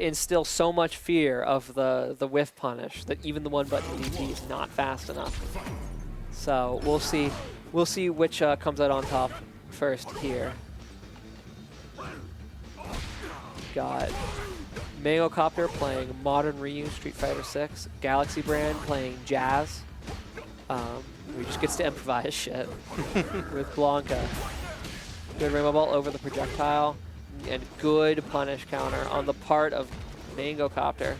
instill so much fear of the whiff punish that even the one button DP is not fast enough. So we'll see which comes out on top first here. Got Mangocopter playing Modern Ryu Street Fighter 6, GalaxyBrAn playing Jazz. He just gets to improvise shit with Blanka. Good rainbow ball over the projectile, and good punish counter on the part of Mangocopter,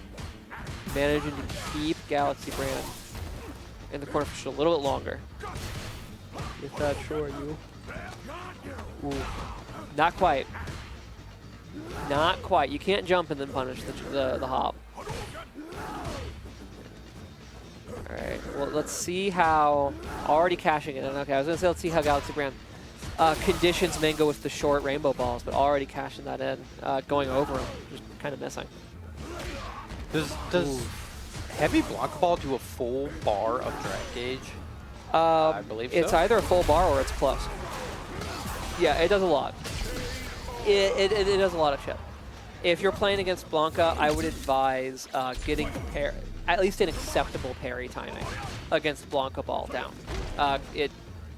managing to keep GalaxyBrAn in the corner for just a little bit longer. Get that short, you. Ooh. Not quite. Not quite. You can't jump and then punish the hop. Alright, well, let's see how... Already cashing it in. Okay, I was going to say, let's see how GalaxyBrAn conditions Mango with the short rainbow balls, but already cashing that in. Going over him, just kind of missing. Does heavy Blanka ball do a full bar of drag gauge? I believe so. It's either a full bar or it's plus. Yeah, it does a lot. It does a lot of shit. If you're playing against Blanka, I would advise getting at least an acceptable parry timing against Blanka ball down.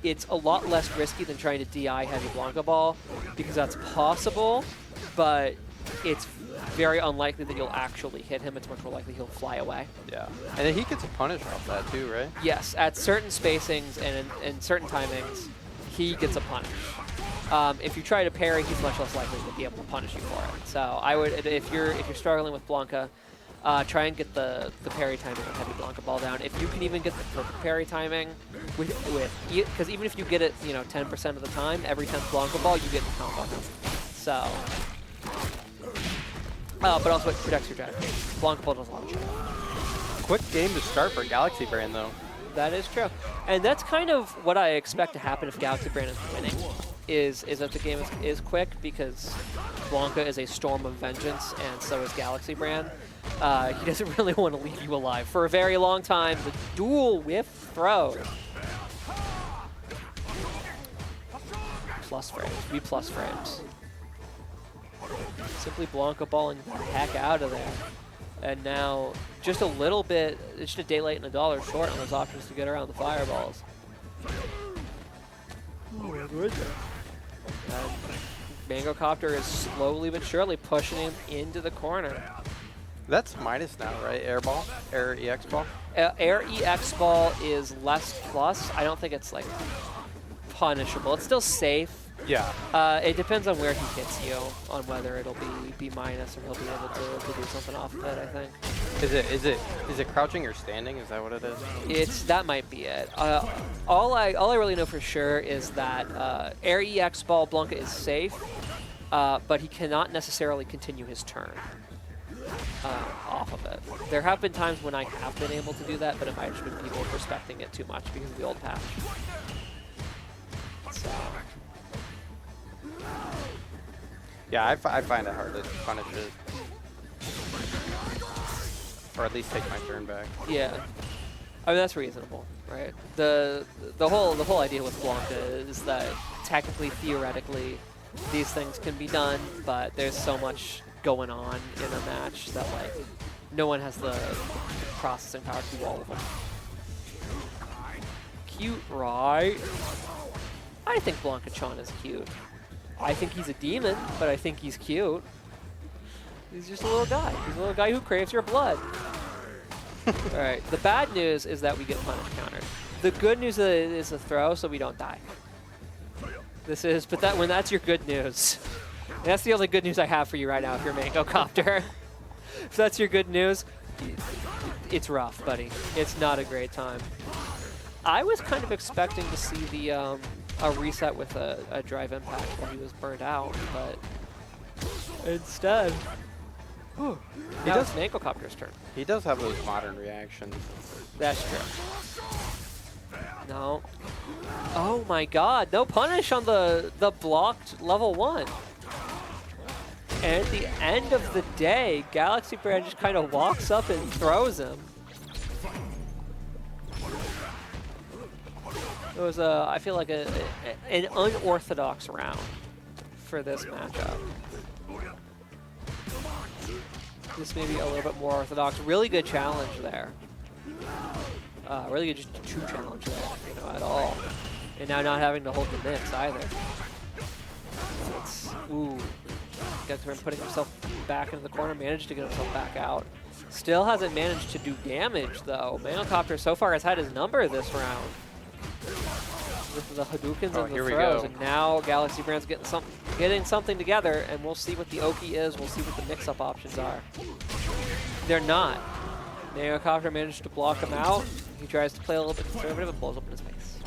It's a lot less risky than trying to DI heavy Blanka ball because that's possible, but it's very unlikely that you'll actually hit him. It's much more likely he'll fly away. Yeah, and then he gets a punish off that too, right? Yes, at certain spacings and in certain timings, he gets a punish. If you try to parry, he's much less likely to be able to punish you for it. So I would, if you're struggling with Blanka, try and get the parry timing of heavy Blanka ball down. If you can even get the perfect parry timing, because even if you get it, 10% of the time, every 10th Blanka ball, you get the combo. So, but also it protects your jet. Blanka ball does a lot of shit. Quick game to start for GalaxyBrAn though. That is true, and that's kind of what I expect to happen if GalaxyBrAn is winning. Is that the game is quick because Blanka is a storm of vengeance, and so is GalaxyBrAn. He doesn't really want to leave you alive for a very long time. The dual whiff throw. Plus frames. We plus frames. Simply Blanka balling the heck out of there. And now, just a little bit, it's just a daylight and $1 short on those options to get around the fireballs. Mangocopter is slowly but surely pushing him into the corner. That's minus now, right? Air ball? Air EX ball? Air EX ball is less plus. I don't think it's like punishable. It's still safe. Yeah. It depends on where he hits you, on whether it'll be minus or he'll be able to do something off of it, I think. Is it crouching or standing? Is that what it is? That might be it. All I really know for sure is that Air EX ball Blanka is safe, but he cannot necessarily continue his turn off of it. There have been times when I have been able to do that, but it might have just been people respecting it too much because of the old patch. So. Yeah, I find it hard to punish it. Or at least take my turn back. Yeah. I mean, that's reasonable, right? The whole idea with Blanka is that technically, theoretically, these things can be done, but there's so much going on in a match that, like, no one has the processing power to do all of them. Cute, right? I think Blanka-chan is cute. I think he's a demon, but I think he's cute. He's just a little guy. He's a little guy who craves your blood. Alright, the bad news is that we get punish countered. The good news is a throw, so we don't die. When that's your good news. That's the only good news I have for you right now if you're Mangocopter. If that's your good news, it's rough, buddy. It's not a great time. I was kind of expecting to see a reset with a drive impact while he was burnt out, but instead, now it's Mangocopter's turn. He does have those modern reactions. That's true. No. Oh my god, no punish on the blocked level 1. And at the end of the day, GalaxyBrAn just kind of walks up and throws him. It was I feel like an unorthodox round for this matchup. This may be a little bit more orthodox. Really good challenge there. Really good just two challenge there, you know, at all. And now not having to hold the mix either. Ooh. GalaxyBrAn putting himself back into the corner, managed to get himself back out. Still hasn't managed to do damage though. Mangocopter so far has had his number this round. With the Hadoukens and the throws, and now GalaxyBrAn's getting something together, and we'll see what the Oki is, we'll see what the mix-up options are. They're not. Mangocopter managed to block him out. He tries to play a little bit conservative and blows up in his face.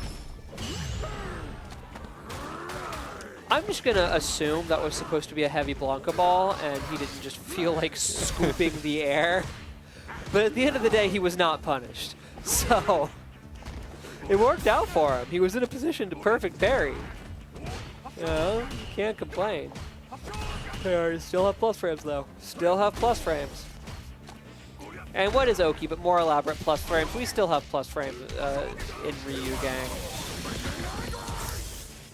I'm just going to assume that was supposed to be a heavy Blanka ball, and he didn't just feel like scooping the air. But at the end of the day, he was not punished. So it worked out for him. He was in a position to perfect parry. You know, you can't complain. Still have plus frames, though. Still have plus frames. And what is Oki but more elaborate plus frames? We still have plus frames in Ryu, gang.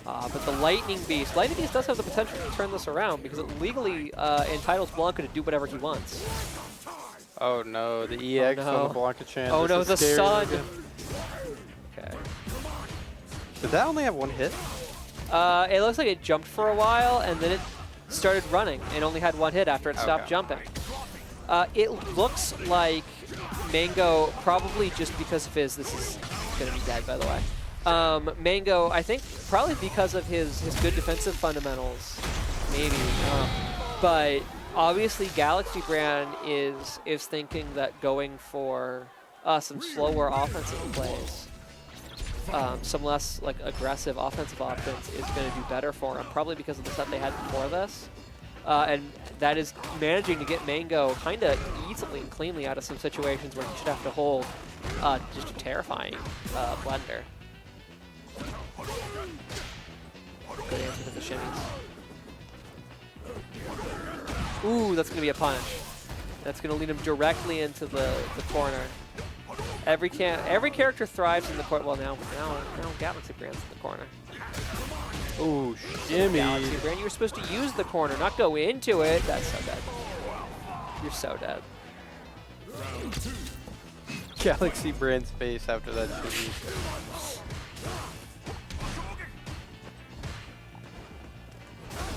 But the Lightning Beast does have the potential to turn this around because it legally entitles Blanka to do whatever he wants. Oh no, the EX on the Blanka chance. Oh no, the sun. Okay. Did that only have one hit? It looks like it jumped for a while and then it started running and only had one hit after it stopped jumping. It looks like Mango, probably just because of his, this is going to be dead by the way. Mango, I think probably because of his good defensive fundamentals, maybe. But obviously GalaxyBrAn is thinking that going for some slower offensive plays, some less like aggressive offensive options is going to do better for him, probably because of the set they had before this. And that is managing to get Mango kind of easily and cleanly out of some situations where he should have to hold just a terrifying blender. Good answer to the shimmies. Ooh, that's going to be a punish. That's going to lead him directly into the corner. Every character thrives in the corner. Well, now GalaxyBrAn's in the corner. Ooh, shimmy. GalaxyBrAn, you were supposed to use the corner, not go into it. That's so dead. You're so dead. GalaxyBrAn's face after that shimmy.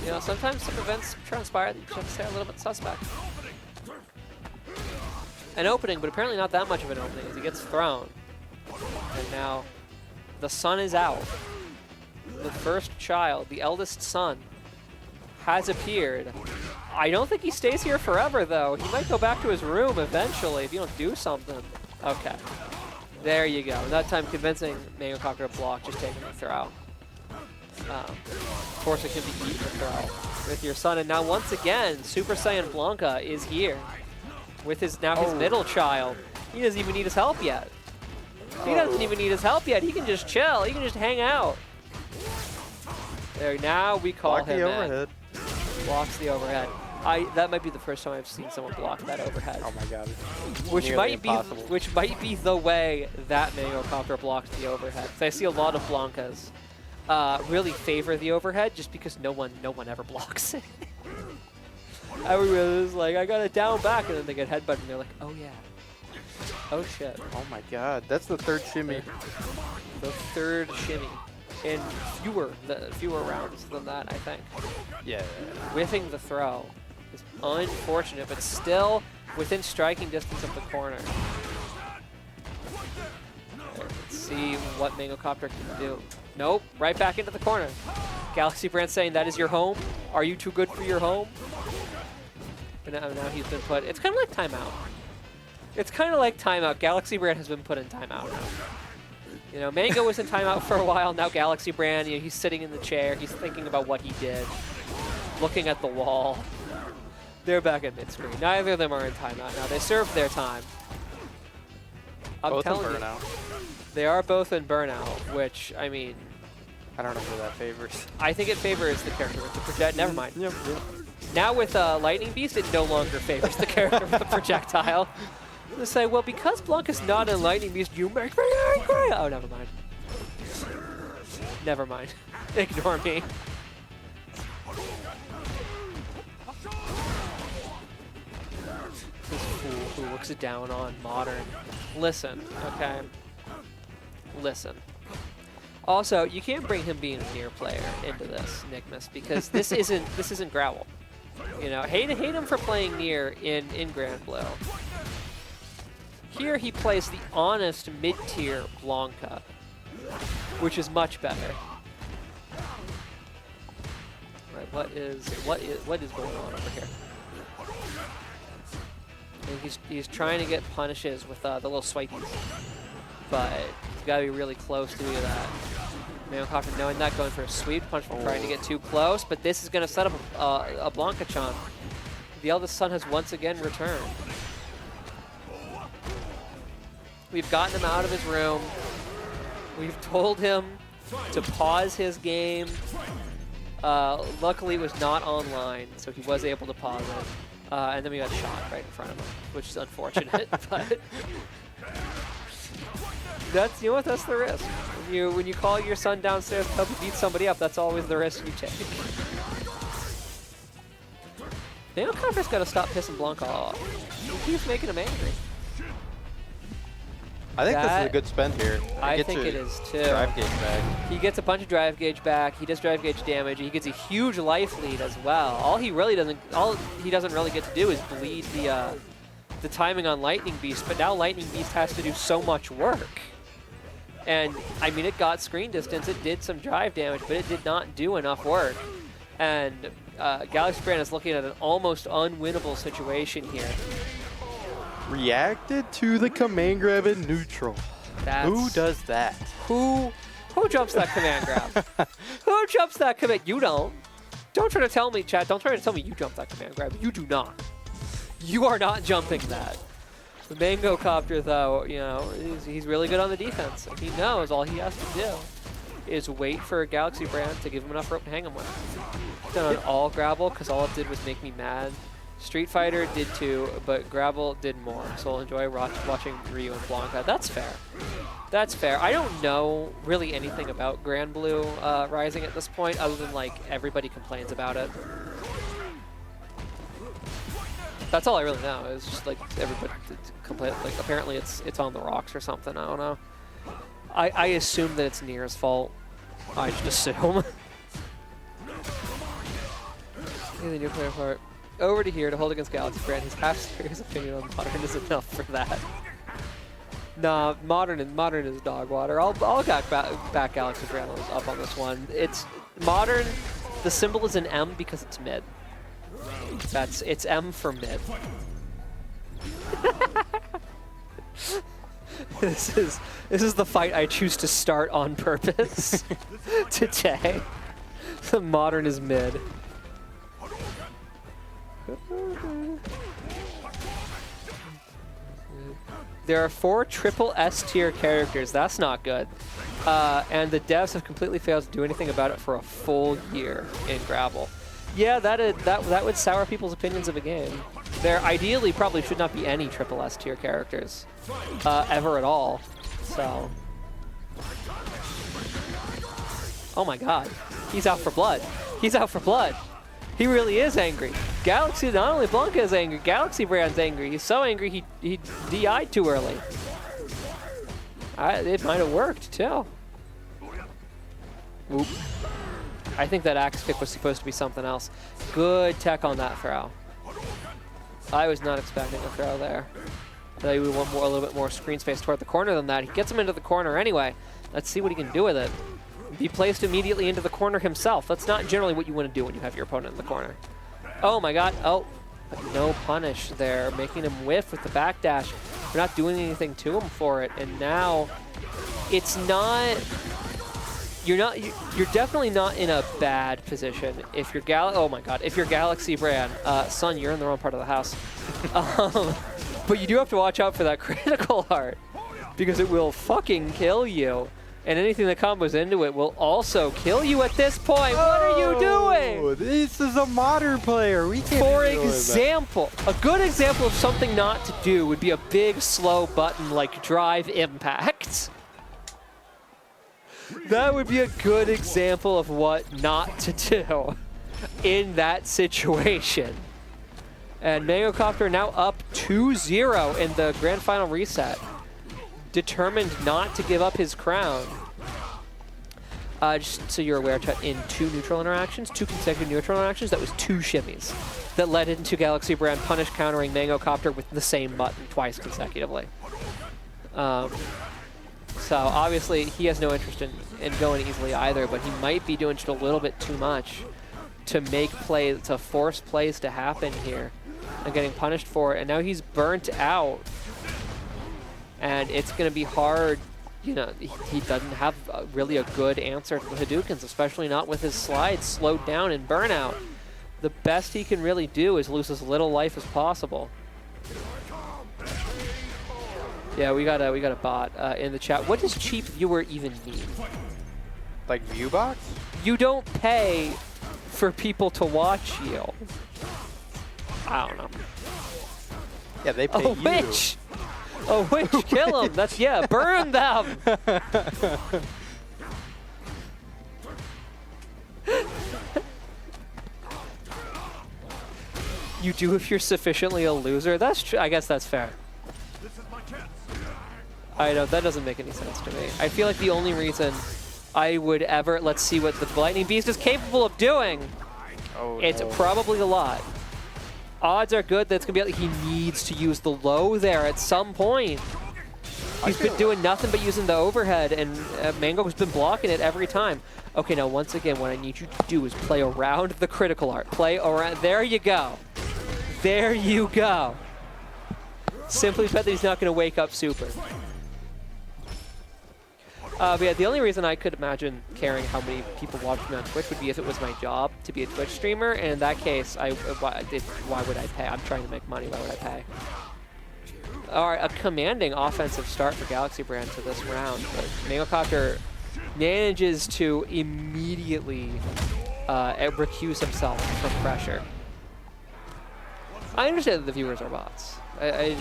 You know, sometimes some events transpire that you just have to stay a little bit suspect. An opening, but apparently not that much of an opening as he gets thrown. And now the sun is out. The first child, the eldest son, has appeared. I don't think he stays here forever, though. He might go back to his room eventually if you don't do something. Okay. There you go. That time convincing Mangocopter to block, just taking the throw. Of course, it can be eaten the throw with your son. And now, once again, Super Saiyan Blanka is here with his middle child. He doesn't even need his help yet. He doesn't even need his help yet. He can just chill. He can just hang out. There, now we call him the overhead. Blocks the overhead. That might be the first time I've seen someone block that overhead. Oh my god. Which might be the way that Mangocopter blocks the overhead. So I see a lot of Blankas really favor the overhead just because no one ever blocks it. Everyone is like, I got it down back, and then they get headbutted and they're like, oh yeah. Oh shit. Oh my god, that's the third shimmy. The third shimmy. In fewer rounds than that, I think. Yeah. Whiffing the throw is unfortunate, but still within striking distance of the corner. Let's see what Mangocopter can do. Nope, right back into the corner. GalaxyBrAn saying, that is your home? Are you too good for your home? But now he's been put, it's kind of like timeout. It's kind of like timeout. GalaxyBrAn has been put in timeout now. You know, Mango was in timeout for a while. Now GalaxyBrAn, you know, he's sitting in the chair. He's thinking about what he did, looking at the wall. They're back at mid-screen. Neither of them are in timeout now. They served their time. I'm telling you, they are both in burnout, which, I mean, I don't know who that favors. I think it favors the character with the projectile. Never mind. Yep. Now with Lightning Beast, it no longer favors the character with the projectile. They say, well, because Blanka's not in Lightning Beast, you make me angry. Oh, never mind. Never mind. Ignore me. This fool who looks down on Modern. Listen, okay? Listen. Also, you can't bring him being a near player into this, Nickmas, because this isn't Gravel. You know, hate him for playing near in Grand Blue. Here he plays the honest mid-tier Blanka, which is much better. Right, what is going on over here? And he's trying to get punishes with the little swipies, but he's got to be really close to do that. Mangocopter knowing that, going for a sweep punch, trying to get too close, but this is going to set up a Blanka-chan. The eldest son has once again returned. We've gotten him out of his room. We've told him to pause his game. Luckily, it was not online, so he was able to pause it. And then we got shot right in front of him, which is unfortunate. But that's, you know what, that's the risk. When you call your son downstairs to help you beat somebody up, that's always the risk you take. Mangocopter's got to stop pissing Blanka off. He keeps making him angry. I think this is a good spend here. I think it is too. Drive gauge back. He gets a bunch of drive gauge back. He does drive gauge damage. He gets a huge life lead as well. All he doesn't really get to do is bleed the timing on Lightning Beast. But now Lightning Beast has to do so much work. And I mean, it got screen distance. It did some drive damage, but it did not do enough work. And GalaxyBrAn is looking at an almost unwinnable situation here. Reacted to the command grab in neutral. Who does that? Who jumps that command grab? Who jumps that command? You don't. Don't try to tell me, chat. Don't try to tell me you jump that command grab. You do not. You are not jumping that. The Mangocopter, though, you know, he's really good on the defense. He knows all he has to do is wait for GalaxyBrAn to give him enough rope to hang him with. Done on all Gravel, because all it did was make me mad. Street Fighter did too, but Gravel did more. So I'll enjoy watching Ryu and Blanka. That's fair. That's fair. I don't know really anything about Grand Blue Rising at this point, other than like everybody complains about it. That's all I really know. It's just like everybody complains. Like apparently it's on the rocks or something. I don't know. I assume that it's Nier's fault. I just assume. The nuclear part. Over to here to hold against GalaxyBrAn. His half-serious opinion on Modern is enough for that. Nah, Modern is dog water. I'll back GalaxyBrAn up on this one. It's Modern. The symbol is an M because it's mid. It's M for mid. This is the fight I choose to start on purpose today. Modern is mid. There are 4 triple S tier characters. That's not good. And the devs have completely failed to do anything about it for a full year in Gravel. Yeah, that would sour people's opinions of a game. There ideally probably should not be any triple S tier characters ever at all. So, oh my God, he's out for blood. He's out for blood. He really is angry. Galaxy, not only Blanka is angry, GalaxyBrAn's angry. He's so angry he DI'd too early. It might have worked too. Oop. I think that axe kick was supposed to be something else. Good tech on that throw. I was not expecting a throw there. I thought we want a little bit more screen space toward the corner than that. He gets him into the corner anyway. Let's see what he can do with it. He placed immediately into the corner himself. That's not generally what you want to do when you have your opponent in the corner. Oh my God. Oh, but no punish there. Making him whiff with the backdash. We're not doing anything to him for it. And now it's not... You're definitely not in a bad position if you're oh my God, if you're GalaxyBrAn, son, you're in the wrong part of the house. But you do have to watch out for that critical heart because it will fucking kill you. And anything that combos into it will also kill you at this point. What are you doing? This is a Modern player. We can't. For example, a good example of something not to do would be a big slow button like drive impact. That would be a good example of what not to do in that situation. And Mangocopter now up 2-0 in the grand final reset. Determined not to give up his crown. Just so you're aware, Chet, in 2 neutral interactions, 2 consecutive neutral interactions, that was 2 shimmies that led into GalaxyBrAn punish countering Mangocopter with the same button twice consecutively. So obviously he has no interest in going easily either, but he might be doing just a little bit too much to make plays, to force plays to happen here and getting punished for it. And now he's burnt out, and it's going to be hard. You know, he doesn't have really a good answer to the Hadoukens, especially not with his slides slowed down in burnout. The best he can really do is lose as little life as possible. Yeah, we got a bot in the chat. What does cheap viewer even mean? Like viewbox? You don't pay for people to watch you. I don't know. Yeah, they pay you. Witch! A witch, kill them. That's, yeah, burn them. You do if you're sufficiently a loser. That's true. I guess that's fair. I know, that doesn't make any sense to me. I feel like the only reason I would ever, let's see what the Lightning Beast is capable of doing. Oh, it's no. probably a lot. Odds are good that it's going to be like he needs to use the low there at some point. He's been doing nothing but using the overhead, and Mango's been blocking it every time. Okay, now once again, what I need you to do is play around the critical art. Play around. There you go. There you go. Simply bet that he's not going to wake up super. But yeah, the only reason I could imagine caring how many people watch me on Twitch would be if it was my job to be a Twitch streamer, and in that case, why would I pay? I'm trying to make money, why would I pay? Alright, a commanding offensive start for GalaxyBrAn to this round, but Mangocopter manages to immediately recuse himself from pressure. I understand that the viewers are bots. I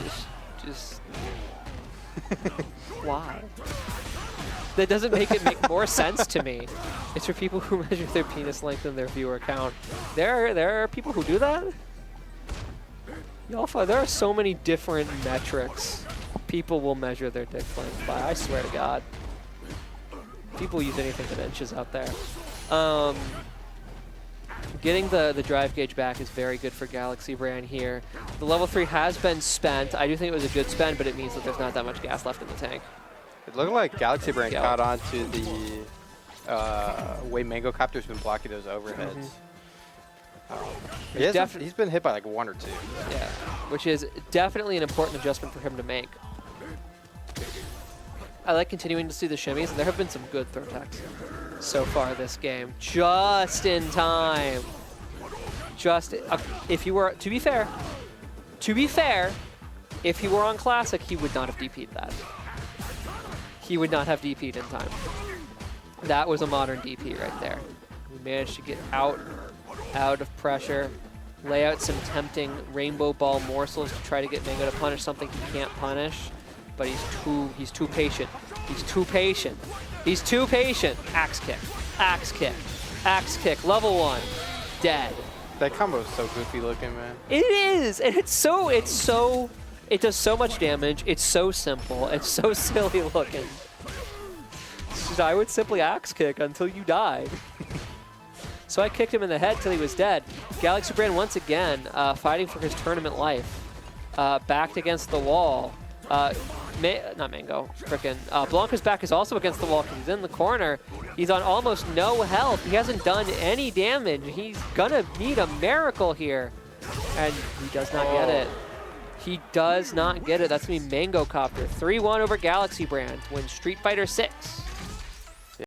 just why? That doesn't make it make more sense to me. It's for people who measure their penis length in their viewer count. There are people who do that? Y'all find there are so many different metrics people will measure their dick length by. I swear to God. People use anything in inches out there. Getting the drive gauge back is very good for GalaxyBrAn here. The level 3 has been spent. I do think it was a good spend, but it means that there's not that much gas left in the tank. It looked like GalaxyBrAn caught on to the way Mangocopter's been blocking those overheads. He's been hit by like 1 or 2. Yeah, which is definitely an important adjustment for him to make. I like continuing to see the shimmies, and there have been some good throw attacks so far this game. Just in time. If you were, to be fair, if he were on Classic, he would not have DP'd that. He would not have DP'd in time. That was a modern DP right there. We managed to get out of pressure, lay out some tempting rainbow ball morsels to try to get Mango to punish something he can't punish, but he's too patient. He's too patient. He's too patient. Axe kick, axe kick, axe kick. Level 1, dead. That combo is so goofy looking, man. It is, and it does so much damage. It's so simple. It's so silly looking. I would simply axe kick until you died. So I kicked him in the head till he was dead. GalaxyBrAn once again fighting for his tournament life. Backed against the wall. Not Mango, frickin'. Blanka's back is also against the wall because he's in the corner. He's on almost no health. He hasn't done any damage. He's gonna need a miracle here. And he does not get it. He does not get it. That's going to be Mangocopter. 3-1 over GalaxyBrAn to win Street Fighter 6.